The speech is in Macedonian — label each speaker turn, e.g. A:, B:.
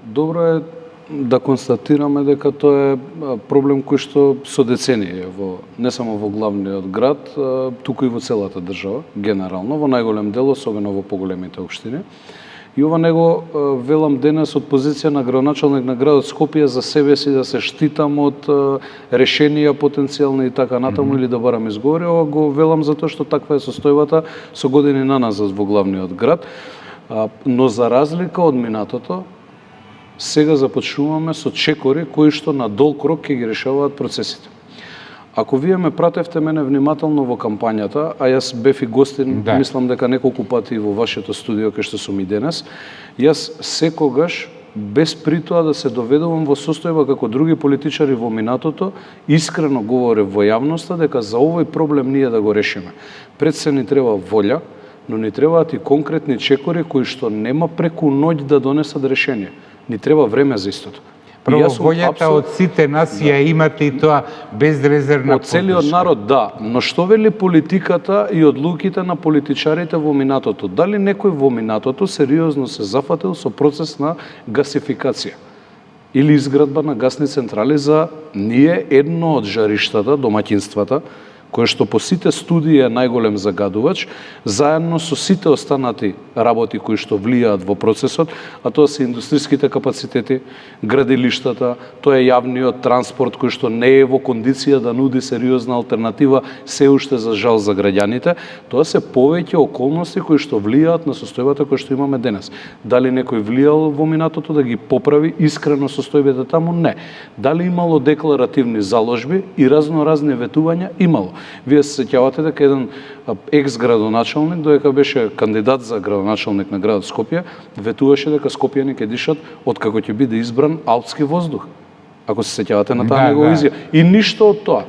A: добро е да констатираме дека тоа е проблем кој што со децении не само во главниот град, туку и во целата држава, генерално, во најголем дел, особено во поголемите општини. И ова него велам денес од позиција на градоначалник на градот Скопје за себе си да се штитам од решенија потенцијални и така натаму или да барам изговори, ова го велам затоа што таква е состојбата со години наназад во главниот град. Но за разлика од минатото, сега започнуваме со чекори кои што на долг рок ќе ги решаваат процесите. Ако вие ме пратевте мене внимателно во кампањата, а јас бев и гостин, мислам дека неколку пати во вашето студио кај што сум и денес, јас секогаш без при тоа да се доведувам во состојба како други политичари во минатото, искрено говорев во јавноста дека за овој проблем ние да го решиме. Пред се ни треба волја, но ни требаат и конкретни чекори кои што нема преку ноќ да донесат решение. Ни треба време за истото.
B: Прво, волјата од сите нас ја имате и тоа безрезервна
A: од целиот народ, да. Но што вели политиката и одлуките на политичарите во минатото? Дали некој во минатото сериозно се зафатил со процес на гасификација? Или изградба на гасни централи за ние едно од жариштата, домаќинствата, кое што по сите студии е најголем загадувач, заедно со сите останати работи кои што влијаат во процесот, а тоа се индустриските капацитети, градилиштата, тоа е јавниот транспорт кој што не е во кондиција да нуди сериозна алтернатива се уште за жал за граѓаните, тоа се повеќе околности кои што влијаат на состојбата која што имаме денес. Дали некој влијал во минатото да ги поправи искрено состојбите таму? Не. Дали имало декларативни заложби и разноразни ветувања? Имало. Вие се сеќавате дека еден екс-градоначалник, додека беше кандидат за градоначалник на градот Скопје, ветуваше дека скопјани ќе дишат откако ќе биде избран алпски воздух. Ако се сеќавате на таа негова изјава. И ништо од тоа.